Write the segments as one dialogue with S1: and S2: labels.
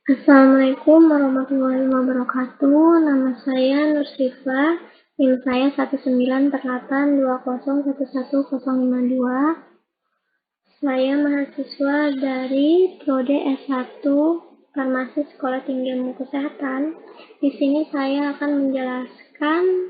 S1: Assalamualaikum warahmatullahi wabarakatuh. Nama saya Nur Syifa. NIM saya 198820111052. Saya mahasiswa dari Prodi S1 Farmasi Sekolah Tinggi Ilmu Kesehatan. Di sini saya akan menjelaskan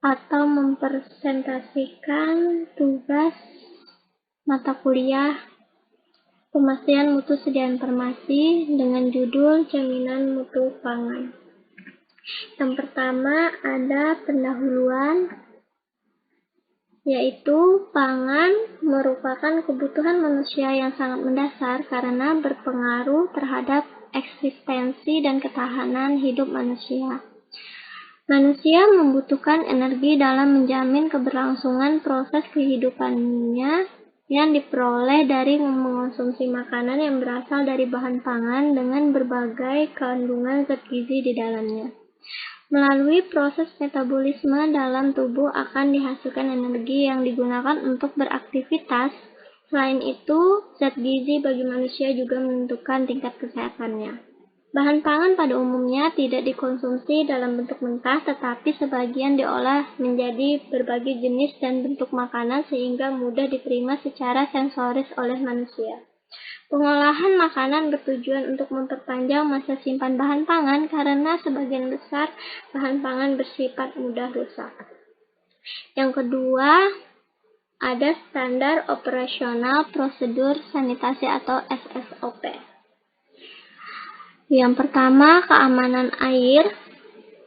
S1: atau mempresentasikan tugas mata kuliah Pemastian Mutu Sediaan Farmasi dengan judul Jaminan Mutu Pangan. Yang pertama ada pendahuluan, yaitu pangan merupakan kebutuhan manusia yang sangat mendasar karena berpengaruh terhadap eksistensi dan ketahanan hidup manusia. Manusia membutuhkan energi dalam menjamin keberlangsungan proses kehidupannya yang diperoleh dari mengonsumsi makanan yang berasal dari bahan pangan dengan berbagai kandungan zat gizi di dalamnya. Melalui proses metabolisme dalam tubuh akan dihasilkan energi yang digunakan untuk beraktivitas. Selain itu, zat gizi bagi manusia juga menentukan tingkat kesehatannya. Bahan pangan pada umumnya tidak dikonsumsi dalam bentuk mentah, tetapi sebagian diolah menjadi berbagai jenis dan bentuk makanan sehingga mudah diterima secara sensoris oleh manusia. Pengolahan makanan bertujuan untuk memperpanjang masa simpan bahan pangan karena sebagian besar bahan pangan bersifat mudah rusak. Yang kedua, ada standar operasional prosedur sanitasi atau SSOP. Yang pertama, keamanan air.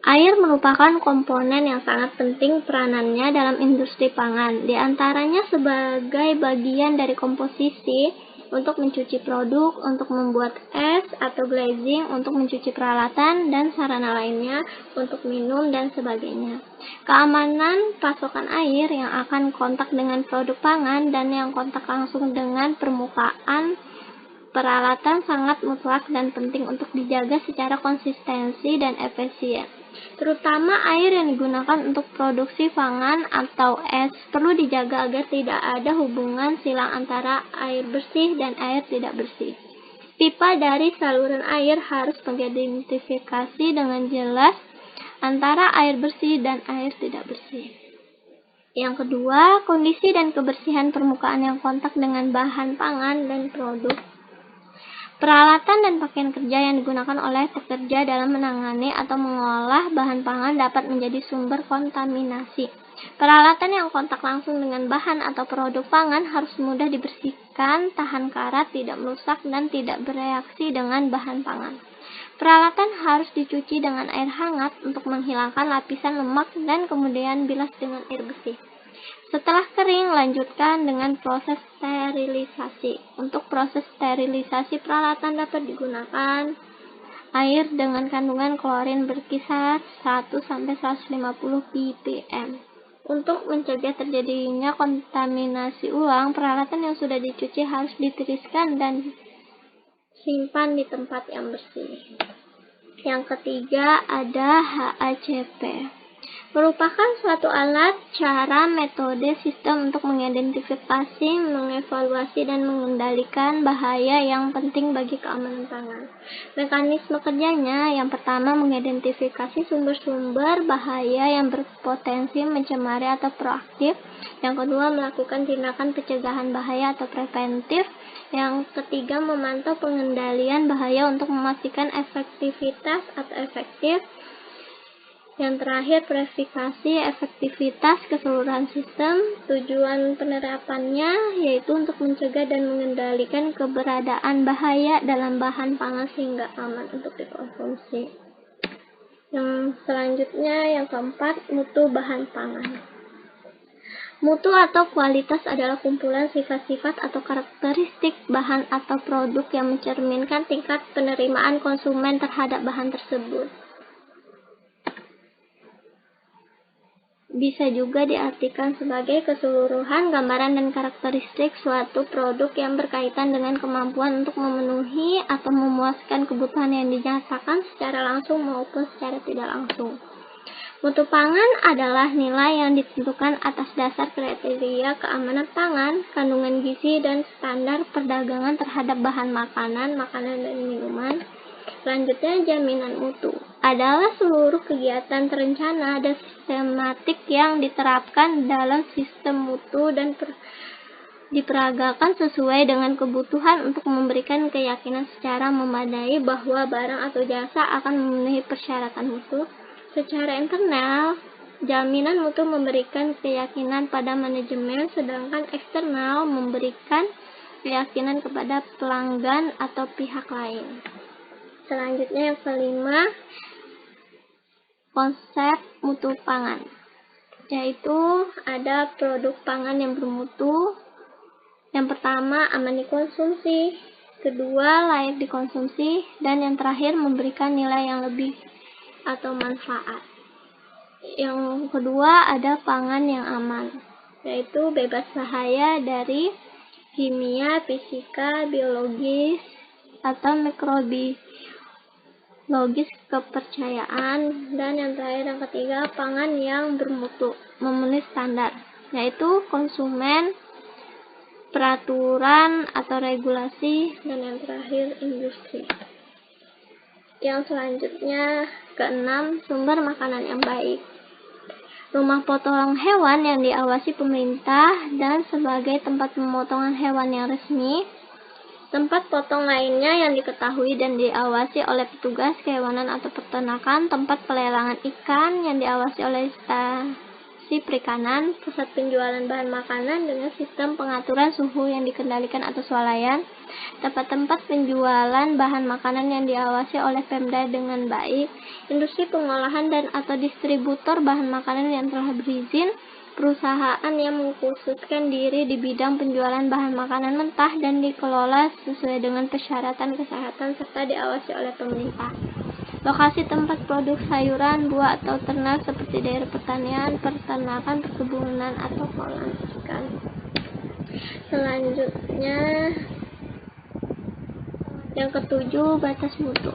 S1: Air merupakan komponen yang sangat penting peranannya dalam industri pangan, di antaranya sebagai bagian dari komposisi untuk mencuci produk, untuk membuat es atau glazing, untuk mencuci peralatan, dan sarana lainnya untuk minum dan sebagainya. Keamanan pasokan air yang akan kontak dengan produk pangan dan yang kontak langsung dengan permukaan peralatan sangat mutlak dan penting untuk dijaga secara konsistensi dan efisien. Terutama air yang digunakan untuk produksi pangan atau es perlu dijaga agar tidak ada hubungan silang antara air bersih dan air tidak bersih. Pipa dari saluran air harus mengidentifikasi dengan jelas antara air bersih dan air tidak bersih. Yang kedua, kondisi dan kebersihan permukaan yang kontak dengan bahan pangan dan produk. Peralatan dan pakaian kerja yang digunakan oleh pekerja dalam menangani atau mengolah bahan pangan dapat menjadi sumber kontaminasi. Peralatan yang kontak langsung dengan bahan atau produk pangan harus mudah dibersihkan, tahan karat, tidak merusak, dan tidak bereaksi dengan bahan pangan. Peralatan harus dicuci dengan air hangat untuk menghilangkan lapisan lemak dan kemudian bilas dengan air bersih. Setelah kering, lanjutkan dengan proses sterilisasi. Untuk proses sterilisasi, peralatan dapat digunakan air dengan kandungan klorin berkisar 1-150 ppm. Untuk mencegah terjadinya kontaminasi ulang, peralatan yang sudah dicuci harus ditiriskan dan simpan di tempat yang bersih. Yang ketiga ada HACP. Merupakan suatu alat, cara, metode, sistem untuk mengidentifikasi, mengevaluasi, dan mengendalikan bahaya yang penting bagi keamanan pangan. Mekanisme kerjanya, yang pertama mengidentifikasi sumber-sumber bahaya yang berpotensi mencemari atau proaktif. Yang kedua melakukan tindakan pencegahan bahaya atau preventif. Yang ketiga memantau pengendalian bahaya untuk memastikan efektivitas atau efektif. Yang terakhir, verifikasi efektivitas keseluruhan sistem. Tujuan penerapannya yaitu untuk mencegah dan mengendalikan keberadaan bahaya dalam bahan pangan sehingga aman untuk dikonsumsi. Yang selanjutnya, yang keempat, mutu bahan pangan. Mutu atau kualitas adalah kumpulan sifat-sifat atau karakteristik bahan atau produk yang mencerminkan tingkat penerimaan konsumen terhadap bahan tersebut. Bisa juga diartikan sebagai keseluruhan gambaran dan karakteristik suatu produk yang berkaitan dengan kemampuan untuk memenuhi atau memuaskan kebutuhan yang dinyatakan secara langsung maupun secara tidak langsung. Mutu pangan adalah nilai yang ditentukan atas dasar kriteria keamanan pangan, kandungan gizi, dan standar perdagangan terhadap bahan makanan dan minuman Selanjutnya, jaminan mutu adalah seluruh kegiatan terencana dan sistematik yang diterapkan dalam sistem mutu dan diperagakan sesuai dengan kebutuhan untuk memberikan keyakinan secara memadai bahwa barang atau jasa akan memenuhi persyaratan mutu. Secara internal, jaminan mutu memberikan keyakinan pada manajemen, sedangkan eksternal memberikan keyakinan kepada pelanggan atau pihak lain. Selanjutnya yang kelima, konsep mutu pangan, yaitu ada produk pangan yang bermutu. Yang pertama, aman dikonsumsi, kedua, layak dikonsumsi, dan yang terakhir, memberikan nilai yang lebih atau manfaat. Yang kedua, ada pangan yang aman, yaitu bebas bahaya dari kimia, fisika, biologis, atau mikrobiologis kepercayaan. Dan yang terakhir, yang ketiga, pangan yang bermutu, memenuhi standar, yaitu konsumen, peraturan atau regulasi, dan yang terakhir, industri. Yang selanjutnya, keenam, sumber makanan yang baik. Rumah potong hewan yang diawasi pemerintah dan sebagai tempat pemotongan hewan yang resmi. Tempat potong lainnya yang diketahui dan diawasi oleh petugas kehewanan atau peternakan, tempat pelelangan ikan yang diawasi oleh stasi perikanan, pusat penjualan bahan makanan dengan sistem pengaturan suhu yang dikendalikan atau swalayan, tempat-tempat penjualan bahan makanan yang diawasi oleh Pemda dengan baik, industri pengolahan dan atau distributor bahan makanan yang telah berizin, perusahaan yang mengkhususkan diri di bidang penjualan bahan makanan mentah dan dikelola sesuai dengan persyaratan kesehatan serta diawasi oleh pemerintah. Lokasi tempat produk sayuran, buah atau ternak seperti daerah pertanian, peternakan, perkebunan atau kolam ikan. Selanjutnya, yang ketujuh, batas mutu.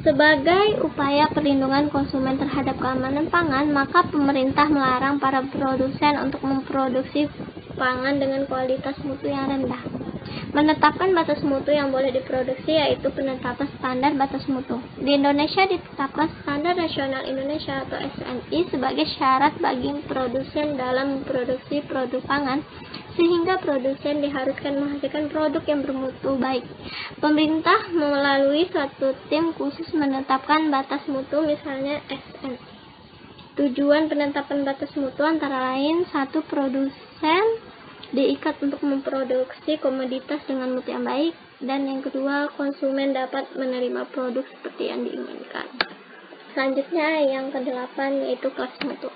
S1: Sebagai upaya perlindungan konsumen terhadap keamanan pangan, maka pemerintah melarang para produsen untuk memproduksi pangan dengan kualitas mutu yang rendah. Menetapkan batas mutu yang boleh diproduksi, yaitu penetapan standar batas mutu. Di Indonesia ditetapkan Standar Nasional Indonesia atau SNI sebagai syarat bagi produsen dalam memproduksi produk pangan, sehingga produsen diharuskan menghasilkan produk yang bermutu baik. Pemerintah melalui suatu tim khusus menetapkan batas mutu, misalnya SNI. Tujuan penetapan batas mutu antara lain, satu, produsen diikat untuk memproduksi komoditas dengan mutu yang baik, dan yang kedua, konsumen dapat menerima produk seperti yang diinginkan. Selanjutnya yang kedelapan, yaitu kelas mutu.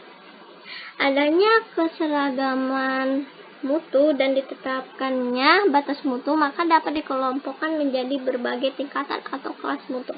S1: Adanya keseragaman mutu dan ditetapkannya batas mutu, maka dapat dikelompokkan menjadi berbagai tingkatan atau kelas mutu.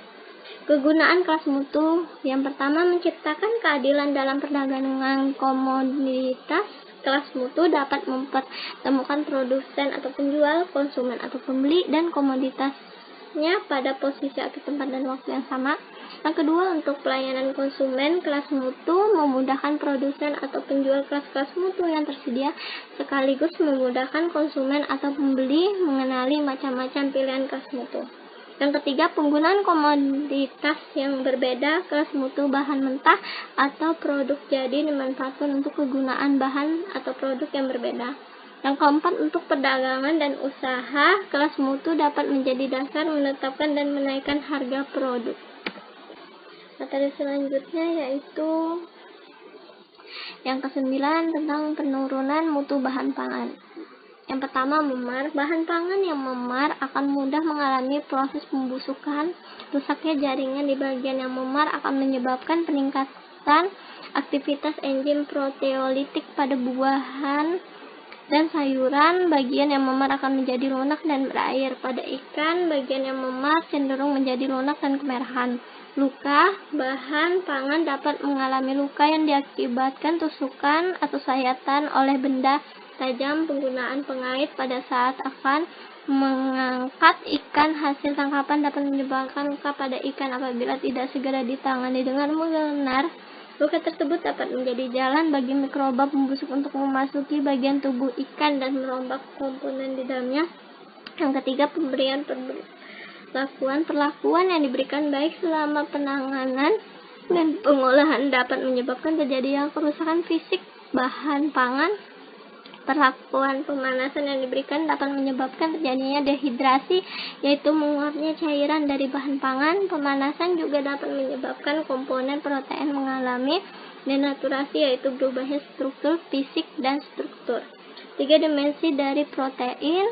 S1: Kegunaan kelas mutu yang pertama, menciptakan keadilan dalam perdagangan komoditas. Kelas mutu dapat mempertemukan produsen atau penjual, konsumen atau pembeli, dan komoditasnya pada posisi atau tempat dan waktu yang sama. Yang kedua, untuk pelayanan konsumen, kelas mutu memudahkan produsen atau penjual kelas-kelas mutu yang tersedia, sekaligus memudahkan konsumen atau pembeli mengenali macam-macam pilihan kelas mutu. Yang ketiga, penggunaan komoditas yang berbeda, kelas mutu bahan mentah atau produk jadi dimanfaatkan untuk kegunaan bahan atau produk yang berbeda. Yang keempat, untuk perdagangan dan usaha, kelas mutu dapat menjadi dasar menetapkan dan menaikkan harga produk. Materi selanjutnya yaitu yang kesembilan, tentang penurunan mutu bahan pangan. Yang pertama, memar. Bahan pangan yang memar akan mudah mengalami proses pembusukan. Rusaknya jaringan di bagian yang memar akan menyebabkan peningkatan aktivitas enzim proteolitik pada buahan dan sayuran. Bagian yang memar akan menjadi lunak dan berair. Pada ikan, bagian yang memar cenderung menjadi lunak dan kemerahan. Luka. Bahan pangan dapat mengalami luka yang diakibatkan tusukan atau sayatan oleh benda tajam. Penggunaan pengait pada saat akan mengangkat ikan hasil tangkapan dapat menyebabkan luka pada ikan apabila tidak segera ditangani dengan benar. Luka tersebut dapat menjadi jalan bagi mikroba pembusuk untuk memasuki bagian tubuh ikan dan merombak komponen di dalamnya. Yang ketiga, pemberian Perlakuan yang diberikan baik selama penanganan dan pengolahan dapat menyebabkan terjadinya kerusakan fisik bahan pangan. Perlakuan pemanasan yang diberikan dapat menyebabkan terjadinya dehidrasi, yaitu menguapnya cairan dari bahan pangan. Pemanasan juga dapat menyebabkan komponen protein mengalami denaturasi, yaitu berubahnya struktur fisik dan struktur 3 dimensi dari protein.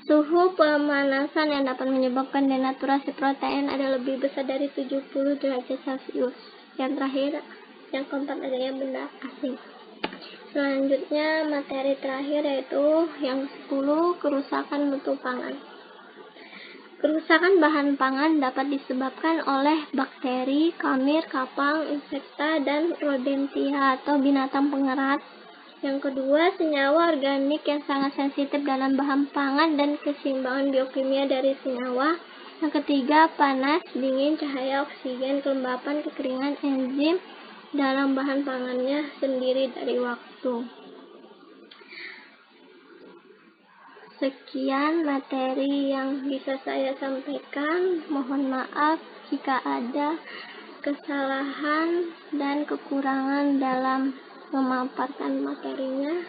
S1: Suhu pemanasan yang dapat menyebabkan denaturasi protein ada lebih besar dari 70 derajat Celcius. Yang terakhir, yang keempat adanya benda asing. Selanjutnya, materi terakhir yaitu yang 10, kerusakan mutu pangan. Kerusakan bahan pangan dapat disebabkan oleh bakteri, kamir, kapang, insekta, dan rodentia atau binatang pengerat. Yang kedua, senyawa organik yang sangat sensitif dalam bahan pangan dan keseimbangan biokimia dari senyawa. Yang ketiga, panas, dingin, cahaya, oksigen, kelembapan, kekeringan, enzim dalam bahan pangannya sendiri dari waktu. Sekian materi yang bisa saya sampaikan. Mohon maaf jika ada kesalahan dan kekurangan dalam memaparkan materinya.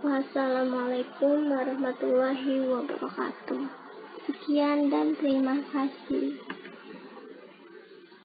S1: Wassalamualaikum warahmatullahi wabarakatuh. Sekian dan terima kasih.